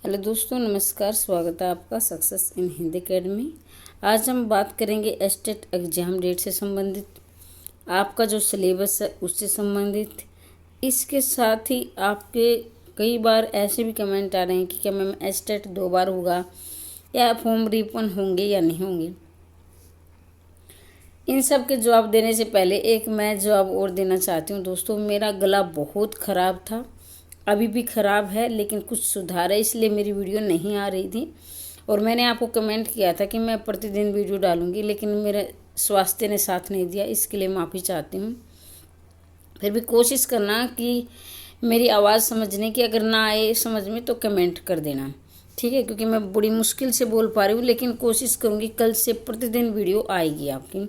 Hello दोस्तों, नमस्कार। स्वागत है आपका सक्सेस इन हिंदी अकेडमी। आज हम बात करेंगे एस्टेट एग्ज़ाम डेट से संबंधित, आपका जो सिलेबस है उससे संबंधित। इसके साथ ही आपके कई बार ऐसे भी कमेंट आ रहे हैं कि क्या मैम एस्टेट 2 बार होगा या फॉर्म रीओपन होंगे या नहीं होंगे। इन सब के जवाब देने से पहले एक मैं जवाब और देना चाहती हूँ। दोस्तों, मेरा गला बहुत ख़राब था, अभी भी ख़राब है, लेकिन कुछ सुधार है, इसलिए मेरी वीडियो नहीं आ रही थी। और मैंने आपको कमेंट किया था कि मैं प्रतिदिन वीडियो डालूंगी, लेकिन मेरे स्वास्थ्य ने साथ नहीं दिया, इसके लिए माफ़ी चाहती हूँ। फिर भी कोशिश करना कि मेरी आवाज़ समझने की, अगर ना आए समझ में तो कमेंट कर देना, ठीक है। क्योंकि मैं बड़ी मुश्किल से बोल पा रही हूँ, लेकिन कोशिश करूँगी कल से प्रतिदिन वीडियो आएगी आपकी।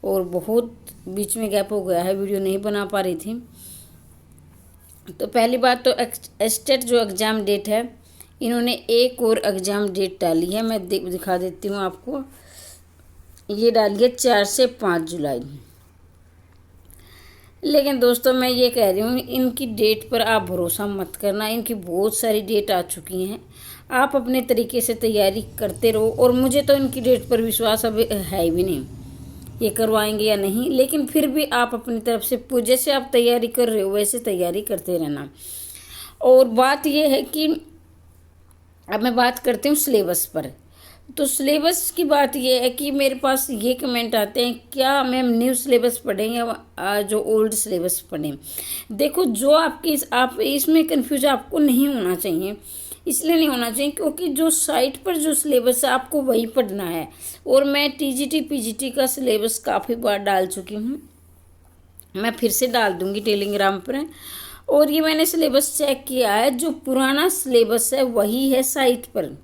और बहुत बीच में गैप हो गया है, वीडियो नहीं बना पा रही थी। तो पहली बात तो एस्टेट जो एग्ज़ाम डेट है, इन्होंने एक और एग्ज़ाम डेट डाली है। मैं दिखा देती हूँ आपको। ये डाली है 4 से 5 जुलाई। लेकिन दोस्तों, मैं ये कह रही हूँ, इनकी डेट पर आप भरोसा मत करना। इनकी बहुत सारी डेट आ चुकी हैं, आप अपने तरीके से तैयारी करते रहो। और मुझे तो इनकी डेट पर विश्वास अब है भी नहीं, ये करवाएंगे या नहीं। लेकिन फिर भी आप अपनी तरफ से जैसे आप तैयारी कर रहे हो वैसे तैयारी करते रहना। और बात ये है कि अब मैं बात करती हूँ सिलेबस पर। तो सिलेबस की बात ये है कि मेरे पास ये कमेंट आते हैं, क्या मैम न्यू सिलेबस पढ़ें या जो ओल्ड सिलेबस पढ़ें। देखो, जो आप इसमें कंफ्यूज आपको नहीं होना चाहिए। इसलिए नहीं होना चाहिए क्योंकि जो साइट पर जो सिलेबस है आपको वही पढ़ना है। और मैं टीजीटी पीजीटी का सिलेबस काफ़ी बार डाल चुकी हूँ, मैं फिर से डाल दूँगी टेलीग्राम पर। और ये मैंने सिलेबस चेक किया है, जो पुराना सिलेबस है वही है साइट पर।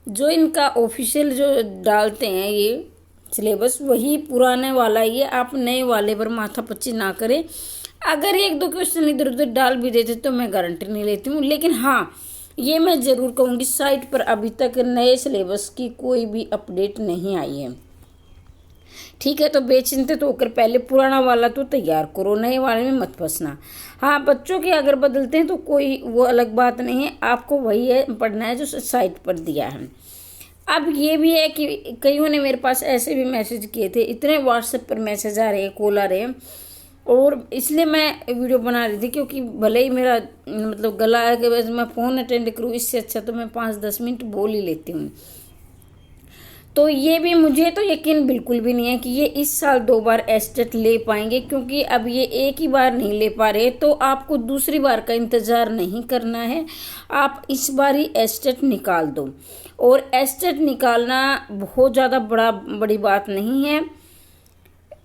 जो इनका ऑफिशियल जो डालते हैं ये सिलेबस, वही पुराने वाला ही है। आप नए वाले पर माथापच्ची ना करें। अगर 1-2 क्वेश्चन इधर उधर डाल भी देते तो मैं गारंटी नहीं लेती हूँ। लेकिन हाँ, ये मैं ज़रूर कहूँगी, साइट पर अभी तक नए सिलेबस की कोई भी अपडेट नहीं आई है, ठीक है। तो बेचिंतित होकर पहले पुराना वाला तो तैयार करो, नए वाले में मत फंसना। हाँ, बच्चों के अगर बदलते हैं तो कोई वो अलग बात नहीं है, आपको वही है पढ़ना है जो साइट पर दिया है। अब ये भी है कि कईयों ने मेरे पास ऐसे भी मैसेज किए थे, इतने व्हाट्सएप पर मैसेज आ रहे हैं, कॉल आ रहे हैं। और इसलिए मैं वीडियो बना रही थी, क्योंकि भले ही मेरा मतलब गला है कि मैं फ़ोन अटेंड करूँ, इससे अच्छा तो मैं 5-10 मिनट बोल ही लेती हूँ। तो ये भी मुझे तो यकीन बिल्कुल भी नहीं है कि ये इस साल 2 बार एस्टेट ले पाएंगे, क्योंकि अब ये एक ही बार नहीं ले पा रहे। तो आपको दूसरी बार का इंतज़ार नहीं करना है, आप इस बार ही एस्टेट निकाल दो। और एस्टेट निकालना बहुत ज़्यादा बड़ी बात नहीं है,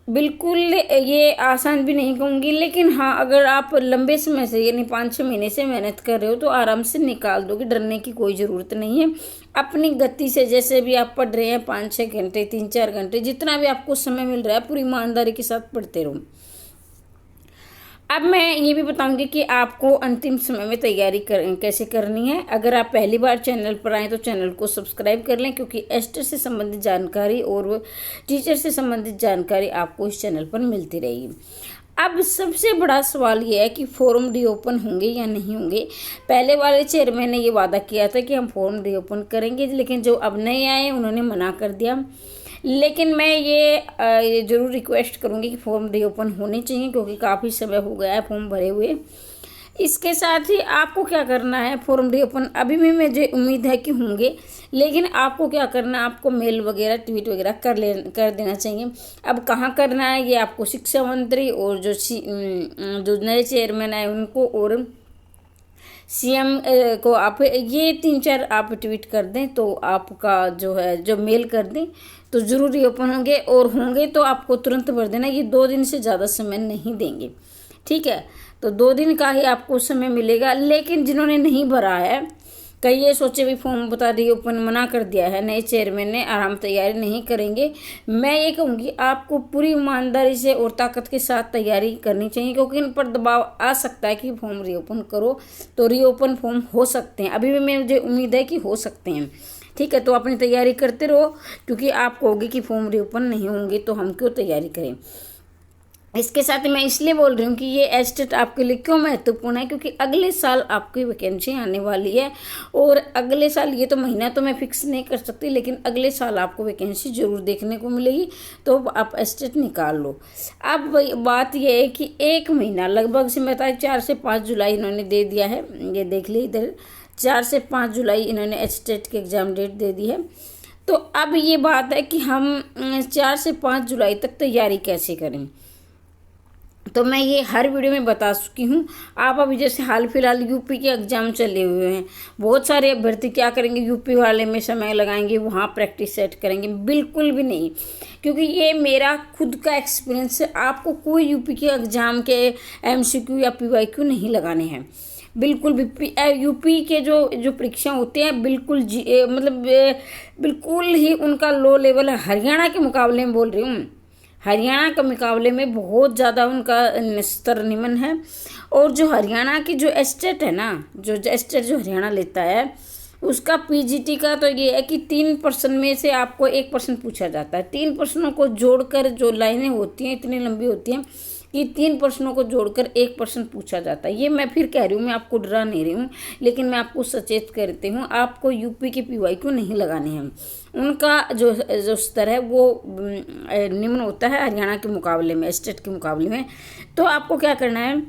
बिल्कुल ये आसान भी नहीं कहूँगी। लेकिन हाँ, अगर आप लंबे समय से यानी 5-6 महीने से मेहनत कर रहे हो तो आराम से निकाल दोगे, डरने की कोई ज़रूरत नहीं है। अपनी गति से जैसे भी आप पढ़ रहे हैं, 5-6 घंटे 3-4 घंटे जितना भी आपको समय मिल रहा है, पूरी ईमानदारी के साथ पढ़ते रहो। अब मैं ये भी बताऊंगी कि आपको अंतिम समय में तैयारी कैसे करनी है। अगर आप पहली बार चैनल पर आए तो चैनल को सब्सक्राइब कर लें, क्योंकि एस्टेट से संबंधित जानकारी और टीचर से संबंधित जानकारी आपको इस चैनल पर मिलती रहेगी। अब सबसे बड़ा सवाल ये है कि फॉर्म रीओपन होंगे या नहीं होंगे। पहले वाले चेयरमैन ने ये वादा किया था कि हम फॉर्म रीओपन करेंगे, लेकिन जो अब नए आए उन्होंने मना कर दिया। लेकिन मैं ये ज़रूर रिक्वेस्ट करूँगी कि फॉर्म रीओपन होने चाहिए, क्योंकि काफ़ी समय हो गया है फॉर्म भरे हुए। इसके साथ ही आपको क्या करना है, फॉर्म रीओपन अभी भी मुझे उम्मीद है कि होंगे, लेकिन आपको क्या करना है, आपको मेल वगैरह ट्वीट वगैरह कर देना चाहिए। अब कहाँ करना है, ये आपको शिक्षा मंत्री और जो नए चेयरमैन आए उनको और सीएम को आप ये 3-4 आप ट्वीट कर दें, तो आपका जो है जो मेल कर दें तो ज़रूर रीओपन होंगे। और होंगे तो आपको तुरंत भर देना, ये 2 दिन से ज़्यादा समय नहीं देंगे, ठीक है। तो 2 दिन का ही आपको समय मिलेगा। लेकिन जिन्होंने नहीं भरा है, कई ये सोचे भी फॉर्म बता रीओपन मना कर दिया है नए चेयरमैन ने, आराम तैयारी नहीं करेंगे। मैं ये कहूँगी आपको पूरी ईमानदारी से और ताकत के साथ तैयारी करनी चाहिए, क्योंकि इन पर दबाव आ सकता है कि फॉर्म रीओपन करो। तो रीओपन फॉर्म हो सकते हैं, अभी भी मुझे उम्मीद है कि हो सकते हैं, ठीक है। तो अपनी तैयारी करते रहो, क्योंकि आप कहोगे कि फॉर्म रीओपन नहीं होंगे तो हम क्यों तैयारी करें। इसके साथ ही मैं इसलिए बोल रही हूँ कि ये एस्टेट आपके लिए क्यों महत्वपूर्ण है, क्योंकि अगले साल आपकी वैकेंसी आने वाली है। और अगले साल, ये तो महीना तो मैं फिक्स नहीं कर सकती, लेकिन अगले साल आपको वैकेंसी ज़रूर देखने को मिलेगी, तो आप एस्टेट निकाल लो। अब बात यह है कि 1 महीना लगभग से बताए 4 से 5 जुलाई इन्होंने दे दिया है, ये देख ली इधर 4 से 5 जुलाई इन्होंने एस्टेट की एग्ज़ाम डेट दे दी है। तो अब ये बात है कि हम 4 से 5 जुलाई तक तैयारी कैसे करें, तो मैं ये हर वीडियो में बता चुकी हूँ। आप अभी जैसे हाल फिलहाल यूपी के एग्ज़ाम चले हुए हैं, बहुत सारे अभ्यर्थी क्या करेंगे, यूपी वाले में समय लगाएंगे, वहाँ प्रैक्टिस सेट करेंगे। बिल्कुल भी नहीं, क्योंकि ये मेरा खुद का एक्सपीरियंस है। आपको कोई यूपी के एग्ज़ाम के MCQ या PYQ नहीं लगाने हैं, बिल्कुल भी। यूपी के जो परीक्षा होते हैं बिल्कुल मतलब बिल्कुल ही उनका लो लेवल है। हरियाणा के मुकाबले में बोल रही हूँ, हरियाणा के मुकाबले में बहुत ज़्यादा उनका स्तर निम्न है। और जो हरियाणा की जो एस्टेट है ना, जो एस्टेट जो हरियाणा लेता है, उसका PGT का तो ये है कि 3 प्रश्न में से आपको 1 प्रश्न पूछा जाता है। 3 प्रश्नों को जोड़कर जो लाइनें होती हैं इतनी लंबी होती हैं कि 3 प्रश्नों को जोड़कर 1 प्रश्न पूछा जाता है। ये मैं फिर कह रही हूँ, मैं आपको डरा नहीं रही हूँ, लेकिन मैं आपको सचेत करती हूँ, आपको यूपी के PYQ नहीं लगाने हैं। उनका जो स्तर है वो निम्न होता है हरियाणा के मुकाबले में, स्टेट के मुकाबले में। तो आपको क्या करना है,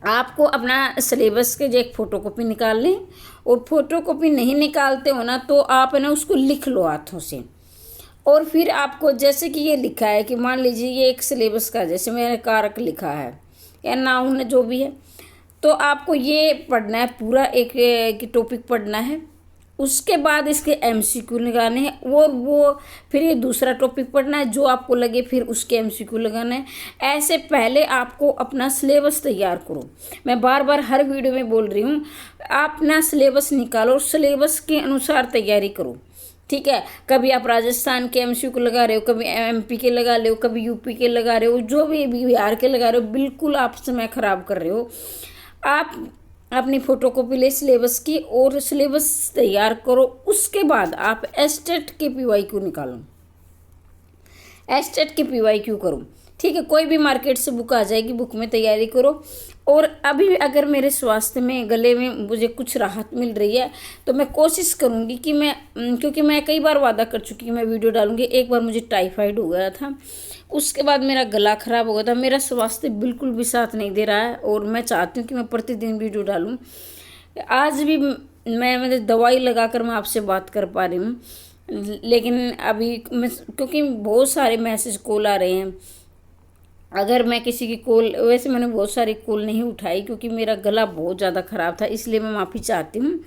आपको अपना सिलेबस के जो एक फ़ोटोकॉपी निकाल लें, और फ़ोटोकॉपी नहीं निकालते हो ना तो आप है ना उसको लिख लो हाथों से। और फिर आपको जैसे कि ये लिखा है कि मान लीजिए ये एक सिलेबस का, जैसे मैंने कारक लिखा है या नाउन जो भी है, तो आपको ये पढ़ना है पूरा, एक टॉपिक पढ़ना है। उसके बाद इसके MCQ लगाने हैं, और वो फिर ये दूसरा टॉपिक पढ़ना है जो आपको लगे, फिर उसके MCQ लगाना है। ऐसे पहले आपको अपना सिलेबस तैयार करो। मैं बार बार हर वीडियो में बोल रही हूँ, आप अपना सिलेबस निकालो, सिलेबस के अनुसार तैयारी करो, ठीक है। कभी आप राजस्थान के MCQ लगा रहे हो, कभी MP के लगा रहे हो, कभी UP के लगा रहे हो, जो भी बिहार के लगा रहे हो, बिल्कुल आप समय खराब कर रहे हो। आप अपनी फ़ोटोकॉपी ले सिलेबस की और सिलेबस तैयार करो। उसके बाद आप एस्टेट के PYQ निकालो, एस्टेट के PYQ करो, ठीक है। कोई भी मार्केट से बुक आ जाएगी, बुक में तैयारी करो। और अभी अगर मेरे स्वास्थ्य में, गले में मुझे कुछ राहत मिल रही है, तो मैं कोशिश करूँगी कि क्योंकि मैं कई बार वादा कर चुकी हूँ मैं वीडियो डालूँगी। एक बार मुझे टाइफाइड हो गया था, उसके बाद मेरा गला ख़राब हो गया था, मेरा स्वास्थ्य बिल्कुल भी साथ नहीं दे रहा है, और मैं चाहती हूँ कि मैं प्रतिदिन वीडियो डालूँ। आज भी मैं दवाई लगाकर मैं आपसे बात कर पा रही हूँ, लेकिन अभी मैं, क्योंकि बहुत सारे मैसेज कॉल आ रहे हैं, अगर मैं किसी की कॉल, वैसे मैंने बहुत सारी कॉल नहीं उठाई क्योंकि मेरा गला बहुत ज़्यादा ख़राब था, इसलिए मैं माफ़ी चाहती हूँ।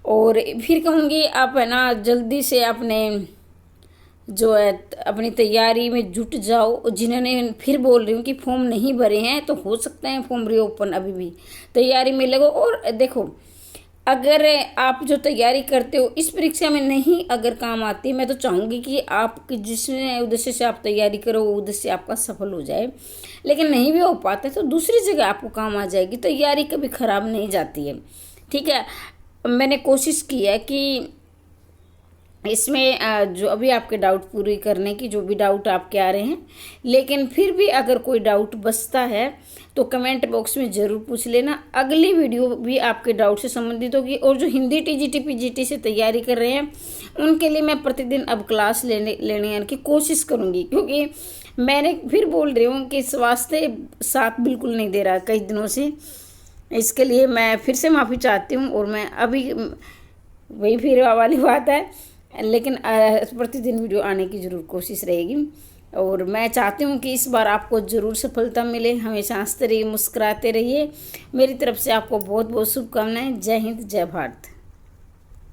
और फिर कहूँगी आप है ना जल्दी से अपने जो है अपनी तैयारी में जुट जाओ। जिन्होंने, फिर बोल रही हूँ कि फॉर्म नहीं भरे हैं, तो हो सकता है फॉर्म रीओपन, अभी भी तैयारी में लगो। और देखो, अगर आप जो तैयारी करते हो इस परीक्षा में नहीं अगर काम आती, मैं तो चाहूँगी कि आप जिस उद्देश्य से आप तैयारी करो वो उद्देश्य आपका सफल हो जाए। लेकिन नहीं भी हो पाता तो दूसरी जगह आपको काम आ जाएगी। तैयारी कभी ख़राब नहीं जाती है, ठीक है। मैंने कोशिश की है कि इसमें जो अभी आपके डाउट पूरी करने की, जो भी डाउट आपके आ रहे हैं, लेकिन फिर भी अगर कोई डाउट बचता है तो कमेंट बॉक्स में ज़रूर पूछ लेना। अगली वीडियो भी आपके डाउट से संबंधित होगी। और जो हिंदी TGT PGT से तैयारी कर रहे हैं उनके लिए मैं प्रतिदिन अब क्लास लेने की कोशिश करूँगी, क्योंकि मैंने फिर बोल रही हूँ कि स्वास्थ्य साथ बिल्कुल नहीं दे रहा कई दिनों से। इसके लिए मैं फिर से माफ़ी चाहती हूँ। और मैं अभी वही फिर वाली बात है, लेकिन प्रतिदिन वीडियो आने की ज़रूर कोशिश रहेगी। और मैं चाहती हूँ कि इस बार आपको ज़रूर सफलता मिले। हमेशा हंसते रहिए, मुस्कुराते रहिए। मेरी तरफ से आपको बहुत बहुत शुभकामनाएं। जय हिंद, जय भारत।